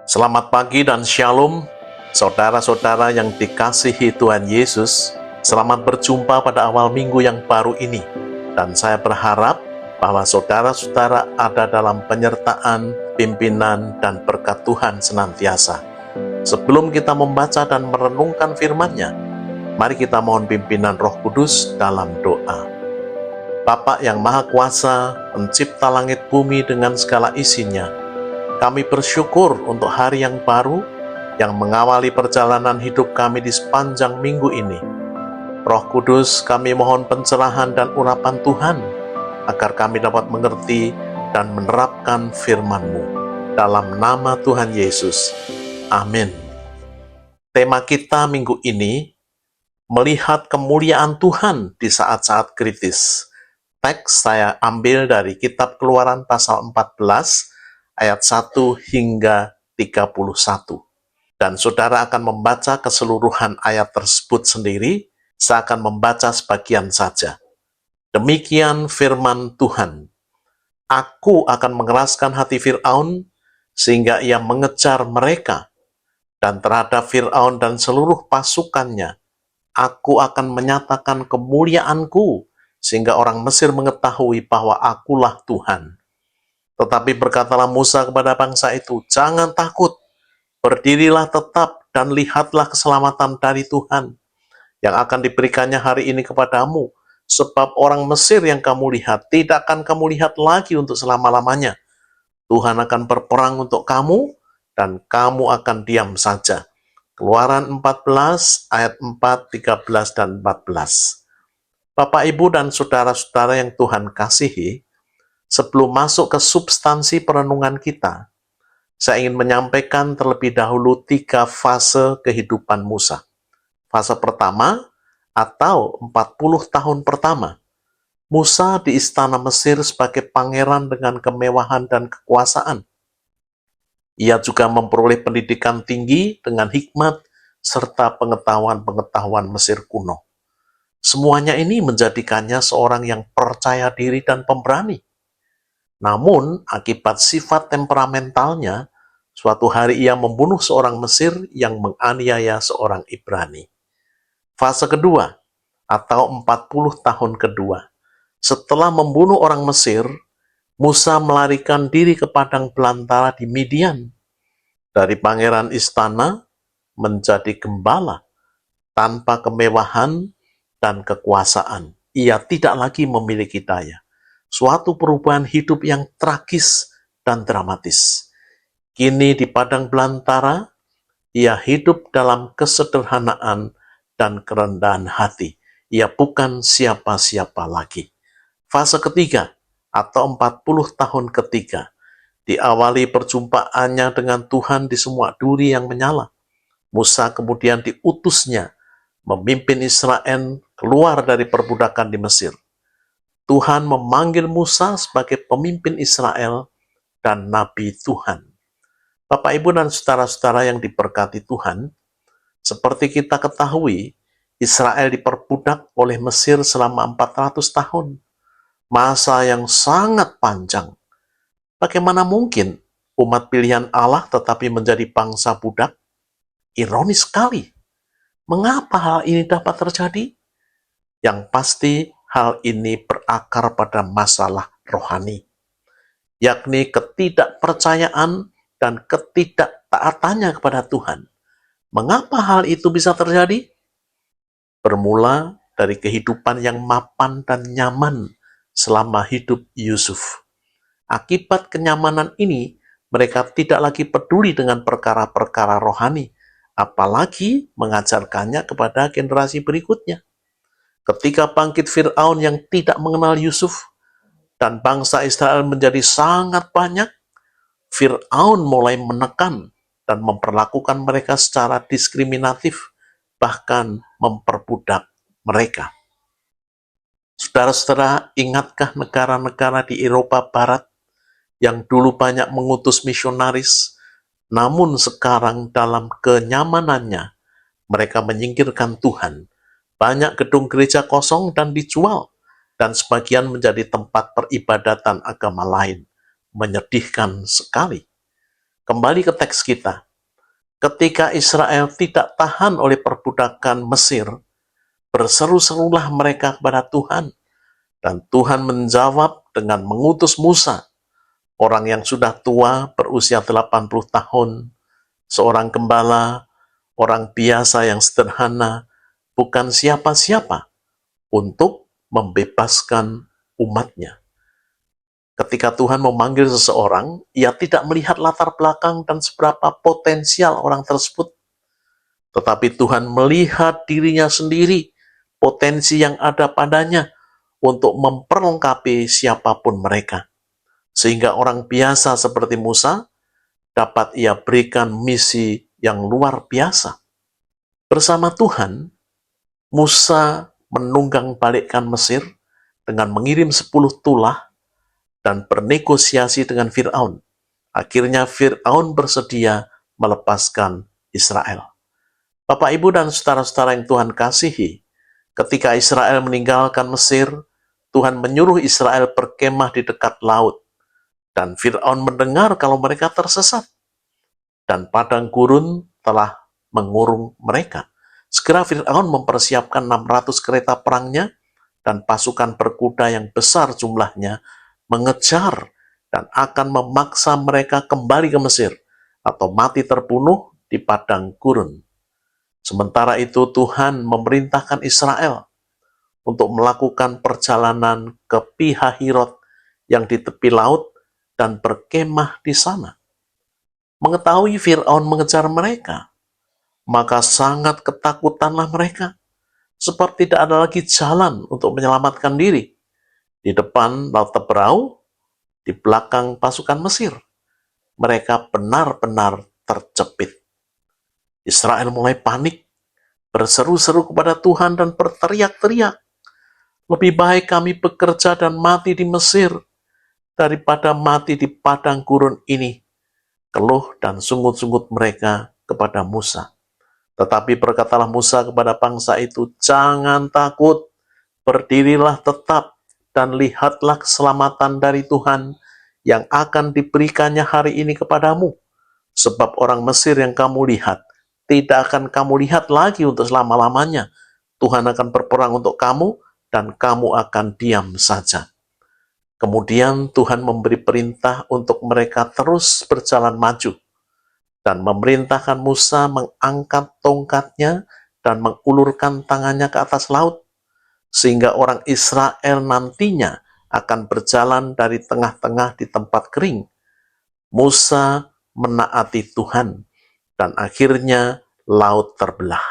Selamat pagi dan shalom, saudara-saudara yang dikasihi Tuhan Yesus. Selamat berjumpa pada awal minggu yang baru ini. Dan saya berharap bahwa saudara-saudara ada dalam penyertaan, pimpinan, dan berkat Tuhan senantiasa. Sebelum kita membaca dan merenungkan firman-Nya, mari kita mohon pimpinan Roh Kudus dalam doa. Bapa yang Maha Kuasa, pencipta langit bumi dengan segala isinya, kami bersyukur untuk hari yang baru yang mengawali perjalanan hidup kami di sepanjang minggu ini. Roh Kudus, kami mohon pencerahan dan urapan Tuhan agar kami dapat mengerti dan menerapkan firman-Mu. Dalam nama Tuhan Yesus. Amin. Tema kita minggu ini, melihat kemuliaan Tuhan di saat-saat kritis. Teks saya ambil dari kitab Keluaran pasal 14, ayat 1 hingga 31. Dan saudara akan membaca keseluruhan ayat tersebut sendiri, saya akan membaca sebagian saja. Demikian firman Tuhan. Aku akan mengeraskan hati Fir'aun, sehingga ia mengejar mereka, dan terhadap Fir'aun dan seluruh pasukannya, aku akan menyatakan kemuliaanku, sehingga orang Mesir mengetahui bahwa akulah Tuhan. Tetapi berkatalah Musa kepada bangsa itu, jangan takut, berdirilah tetap dan lihatlah keselamatan dari Tuhan yang akan diberikannya hari ini kepadamu, sebab orang Mesir yang kamu lihat tidak akan kamu lihat lagi untuk selama-lamanya. Tuhan akan berperang untuk kamu dan kamu akan diam saja. Keluaran 14 ayat 4, 13 dan 14. Bapak, Ibu, dan saudara-saudara yang Tuhan kasihi, sebelum masuk ke substansi perenungan kita, saya ingin menyampaikan terlebih dahulu 3 fase kehidupan Musa. Fase pertama, atau 40 tahun pertama, Musa di istana Mesir sebagai pangeran dengan kemewahan dan kekuasaan. Ia juga memperoleh pendidikan tinggi dengan hikmat serta pengetahuan-pengetahuan Mesir kuno. Semuanya ini menjadikannya seorang yang percaya diri dan pemberani. Namun, akibat sifat temperamentalnya, suatu hari ia membunuh seorang Mesir yang menganiaya seorang Ibrani. Fase kedua, atau 40 tahun kedua. Setelah membunuh orang Mesir, Musa melarikan diri ke padang belantara di Midian. Dari pangeran istana menjadi gembala, tanpa kemewahan dan kekuasaan. Ia tidak lagi memiliki daya. Suatu perubahan hidup yang tragis dan dramatis. Kini di padang belantara, ia hidup dalam kesederhanaan dan kerendahan hati. Ia bukan siapa-siapa lagi. Fase ketiga, atau 40 tahun ketiga, diawali perjumpaannya dengan Tuhan di semua duri yang menyala. Musa kemudian diutusnya memimpin Israel keluar dari perbudakan di Mesir. Tuhan memanggil Musa sebagai pemimpin Israel dan Nabi Tuhan. Bapak, Ibu, dan saudara-saudara yang diberkati Tuhan, seperti kita ketahui, Israel diperbudak oleh Mesir selama 400 tahun. Masa yang sangat panjang. Bagaimana mungkin umat pilihan Allah tetapi menjadi bangsa budak? Ironis sekali. Mengapa hal ini dapat terjadi? Yang pasti, hal ini berakar pada masalah rohani, yakni ketidakpercayaan dan ketidaktaatannya kepada Tuhan. Mengapa hal itu bisa terjadi? Bermula dari kehidupan yang mapan dan nyaman selama hidup Yusuf. Akibat kenyamanan ini, mereka tidak lagi peduli dengan perkara-perkara rohani, apalagi mengajarkannya kepada generasi berikutnya. Ketika bangkit Fir'aun yang tidak mengenal Yusuf, dan bangsa Israel menjadi sangat banyak, Fir'aun mulai menekan dan memperlakukan mereka secara diskriminatif, bahkan memperbudak mereka. Saudara-saudara, ingatkah negara-negara di Eropa Barat yang dulu banyak mengutus misionaris, namun sekarang dalam kenyamanannya, mereka menyingkirkan Tuhan. Banyak gedung gereja kosong dan dijual, dan sebagian menjadi tempat peribadatan agama lain. Menyedihkan sekali. Kembali ke teks kita. Ketika Israel tidak tahan oleh perbudakan Mesir, berseru-serulah mereka kepada Tuhan. Dan Tuhan menjawab dengan mengutus Musa, orang yang sudah tua berusia 80 tahun, seorang gembala, orang biasa yang sederhana, bukan siapa-siapa, untuk membebaskan umatnya. Ketika Tuhan memanggil seseorang, ia tidak melihat latar belakang dan seberapa potensial orang tersebut, tetapi Tuhan melihat dirinya sendiri, potensi yang ada padanya, untuk memperlengkapi siapapun mereka. Sehingga orang biasa seperti Musa dapat ia berikan misi yang luar biasa. Bersama Tuhan, Musa menunggang balikkan Mesir dengan mengirim 10 tulah dan bernegosiasi dengan Fir'aun. Akhirnya Fir'aun bersedia melepaskan Israel. Bapak, Ibu, dan saudara-saudara yang Tuhan kasihi, ketika Israel meninggalkan Mesir, Tuhan menyuruh Israel berkemah di dekat laut. Dan Fir'aun mendengar kalau mereka tersesat. Dan padang gurun telah mengurung mereka. Segera Fir'aun mempersiapkan 600 kereta perangnya dan pasukan berkuda yang besar jumlahnya mengejar dan akan memaksa mereka kembali ke Mesir atau mati terbunuh di padang gurun. Sementara itu Tuhan memerintahkan Israel untuk melakukan perjalanan ke Pihahirot yang di tepi laut dan berkemah di sana. Mengetahui Fir'aun mengejar mereka, maka sangat ketakutanlah mereka, sebab tidak ada lagi jalan untuk menyelamatkan diri. Di depan laut Teberau, di belakang pasukan Mesir, mereka benar-benar terjepit. Israel mulai panik, berseru-seru kepada Tuhan dan berteriak-teriak, "Lebih baik kami bekerja dan mati di Mesir daripada mati di padang gurun ini," keluh dan sungut-sungut mereka kepada Musa. Tetapi berkatalah Musa kepada bangsa itu, "Jangan takut, berdirilah tetap, dan lihatlah keselamatan dari Tuhan yang akan diberikannya hari ini kepadamu. Sebab orang Mesir yang kamu lihat, tidak akan kamu lihat lagi untuk selama-lamanya. Tuhan akan berperang untuk kamu, dan kamu akan diam saja." Kemudian Tuhan memberi perintah untuk mereka terus berjalan maju, dan memerintahkan Musa mengangkat tongkatnya dan mengulurkan tangannya ke atas laut, sehingga orang Israel nantinya akan berjalan dari tengah-tengah di tempat kering. Musa menaati Tuhan, dan akhirnya laut terbelah.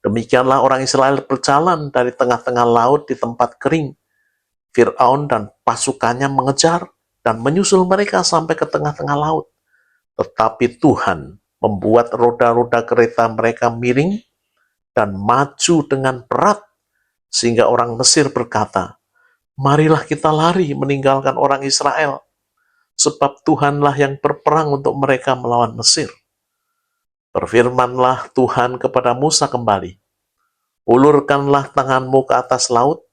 Demikianlah orang Israel berjalan dari tengah-tengah laut di tempat kering. Fir'aun dan pasukannya mengejar dan menyusul mereka sampai ke tengah-tengah laut. Tetapi Tuhan membuat roda-roda kereta mereka miring dan maju dengan berat, sehingga orang Mesir berkata, "Marilah kita lari meninggalkan orang Israel, sebab Tuhanlah yang berperang untuk mereka melawan Mesir." Berfirmanlah Tuhan kepada Musa kembali, "Ulurkanlah tanganmu ke atas laut,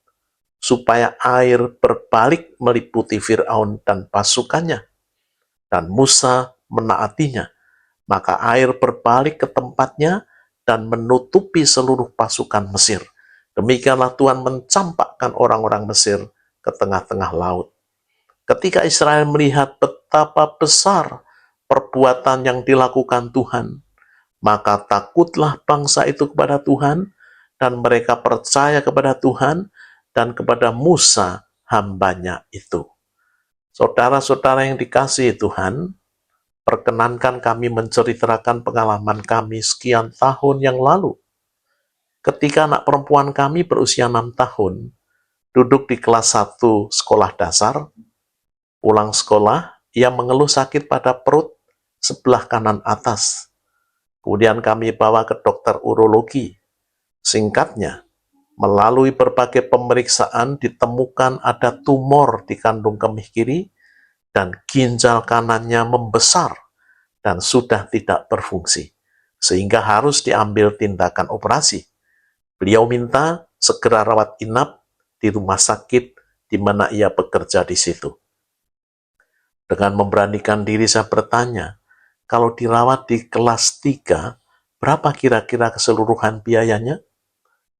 supaya air berbalik meliputi Fir'aun dan pasukannya." Dan Musa menaatinya, maka air berbalik ke tempatnya dan menutupi seluruh pasukan Mesir. Demikianlah Tuhan mencampakkan orang-orang Mesir ke tengah-tengah laut. Ketika Israel melihat betapa besar perbuatan yang dilakukan Tuhan, maka takutlah bangsa itu kepada Tuhan, dan mereka percaya kepada Tuhan dan kepada Musa hambanya itu. Saudara-saudara yang dikasihi Tuhan, perkenankan kami menceritakan pengalaman kami sekian tahun yang lalu. Ketika anak perempuan kami berusia 6 tahun, duduk di kelas 1 sekolah dasar, pulang sekolah, ia mengeluh sakit pada perut sebelah kanan atas. Kemudian kami bawa ke dokter urologi. Singkatnya, melalui berbagai pemeriksaan ditemukan ada tumor di kandung kemih kiri dan ginjal kanannya membesar dan sudah tidak berfungsi, sehingga harus diambil tindakan operasi. Beliau minta segera rawat inap di rumah sakit di mana ia bekerja di situ. Dengan memberanikan diri saya bertanya, Kalau dirawat di kelas 3, berapa kira-kira keseluruhan biayanya?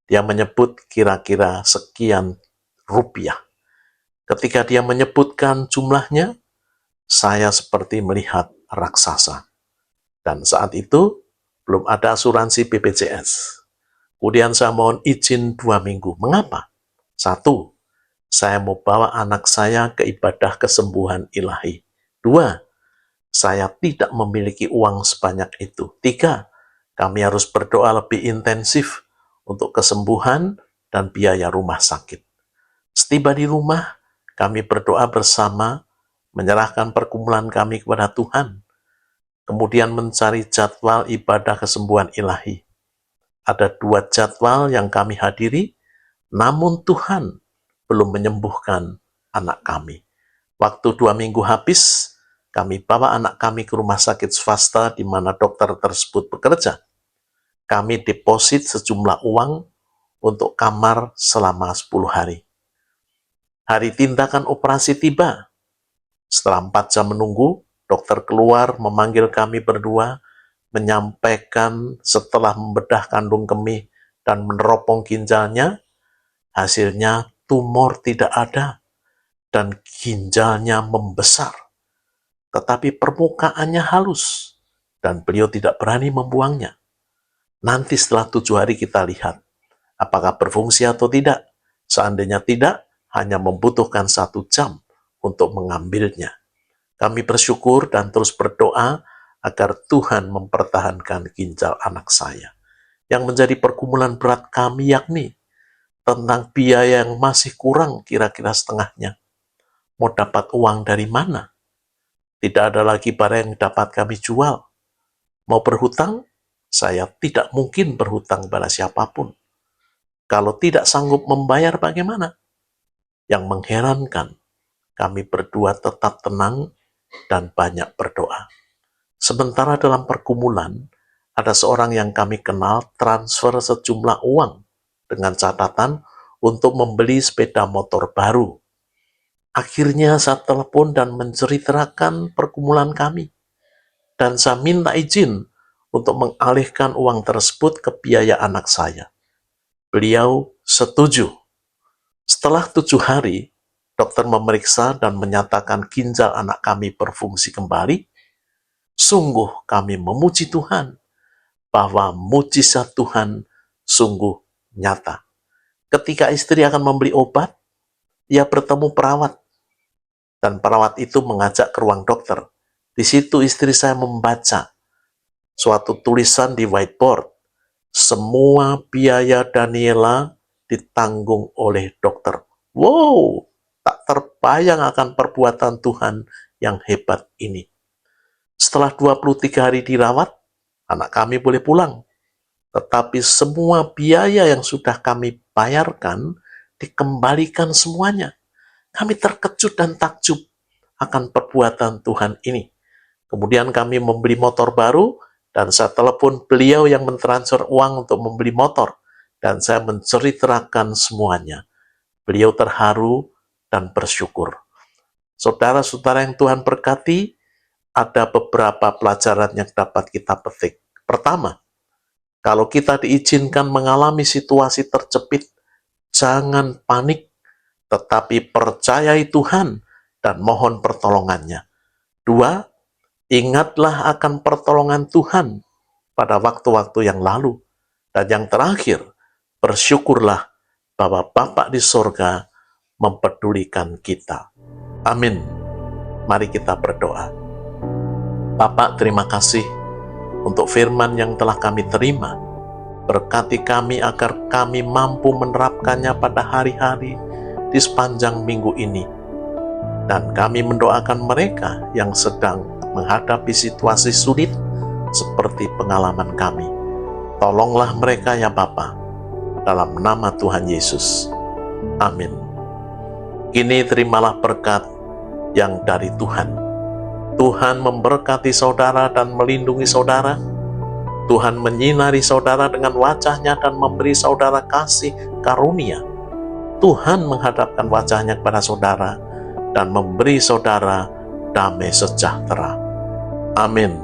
Dia menyebut kira-kira sekian rupiah. Ketika dia menyebutkan jumlahnya, saya seperti melihat raksasa. Dan saat itu, belum ada asuransi BPJS. Kemudian saya mohon izin 2 minggu. Mengapa? 1, saya mau bawa anak saya ke ibadah kesembuhan ilahi. 2, saya tidak memiliki uang sebanyak itu. 3, kami harus berdoa lebih intensif untuk kesembuhan dan biaya rumah sakit. Setiba di rumah, kami berdoa bersama, menyerahkan pergumulan kami kepada Tuhan, kemudian mencari jadwal ibadah kesembuhan ilahi. Ada 2 jadwal yang kami hadiri, namun Tuhan belum menyembuhkan anak kami. Waktu 2 minggu habis, kami bawa anak kami ke rumah sakit swasta di mana dokter tersebut bekerja. Kami deposit sejumlah uang untuk kamar selama 10 hari. Hari tindakan operasi tiba. Setelah 4 jam menunggu, dokter keluar memanggil kami berdua, menyampaikan setelah membedah kandung kemih dan meneropong ginjalnya, hasilnya tumor tidak ada dan ginjalnya membesar. Tetapi permukaannya halus dan beliau tidak berani membuangnya. Nanti setelah 7 hari kita lihat apakah berfungsi atau tidak. Seandainya tidak, hanya membutuhkan 1 jam untuk mengambilnya. Kami bersyukur dan terus berdoa agar Tuhan mempertahankan ginjal anak saya. Yang menjadi pergumulan berat kami yakni tentang biaya yang masih kurang kira-kira setengahnya. Mau dapat uang dari mana? Tidak ada lagi barang yang dapat kami jual. Mau berhutang? Saya tidak mungkin berhutang pada siapapun. Kalau tidak sanggup membayar bagaimana? Yang mengherankan, kami berdua tetap tenang dan banyak berdoa. Sementara dalam pergumulan, ada seorang yang kami kenal transfer sejumlah uang dengan catatan untuk membeli sepeda motor baru. Akhirnya saya telepon dan menceritakan pergumulan kami. Dan saya minta izin untuk mengalihkan uang tersebut ke biaya anak saya. Beliau setuju. Setelah 7 hari, dokter memeriksa dan menyatakan ginjal anak kami berfungsi kembali. Sungguh kami memuji Tuhan bahwa mujizat Tuhan sungguh nyata. Ketika istri akan membeli obat, ia bertemu perawat. Dan perawat itu mengajak ke ruang dokter. Di situ istri saya membaca suatu tulisan di whiteboard. Semua biaya Daniela ditanggung oleh dokter. Wow, tak terbayang akan perbuatan Tuhan yang hebat ini. Setelah 23 hari dirawat, anak kami boleh pulang. Tetapi semua biaya yang sudah kami bayarkan dikembalikan semuanya. Kami terkejut dan takjub akan perbuatan Tuhan ini. Kemudian kami membeli motor baru, dan saya telepon beliau yang mentransfer uang untuk membeli motor. Dan saya menceritakan semuanya. Beliau terharu dan bersyukur. Saudara-saudara yang Tuhan berkati, ada beberapa pelajaran yang dapat kita petik. Pertama, kalau kita diizinkan mengalami situasi terjepit, jangan panik, tetapi percayai Tuhan dan mohon pertolongannya. 2, ingatlah akan pertolongan Tuhan pada waktu-waktu yang lalu. Dan yang terakhir, bersyukurlah bahwa Bapa di sorga mempedulikan kita. Amin. Mari kita berdoa. Bapa, terima kasih untuk firman yang telah kami terima. Berkati kami agar kami mampu menerapkannya pada hari-hari di sepanjang minggu ini. Dan kami mendoakan mereka yang sedang menghadapi situasi sulit seperti pengalaman kami. Tolonglah mereka ya Bapa, dalam nama Tuhan Yesus. Amin. Kini terimalah berkat yang dari Tuhan. Tuhan memberkati saudara dan melindungi saudara. Tuhan menyinari saudara dengan wajah-Nya dan memberi saudara kasih karunia. Tuhan menghadapkan wajah-Nya kepada saudara dan memberi saudara damai sejahtera. Amin.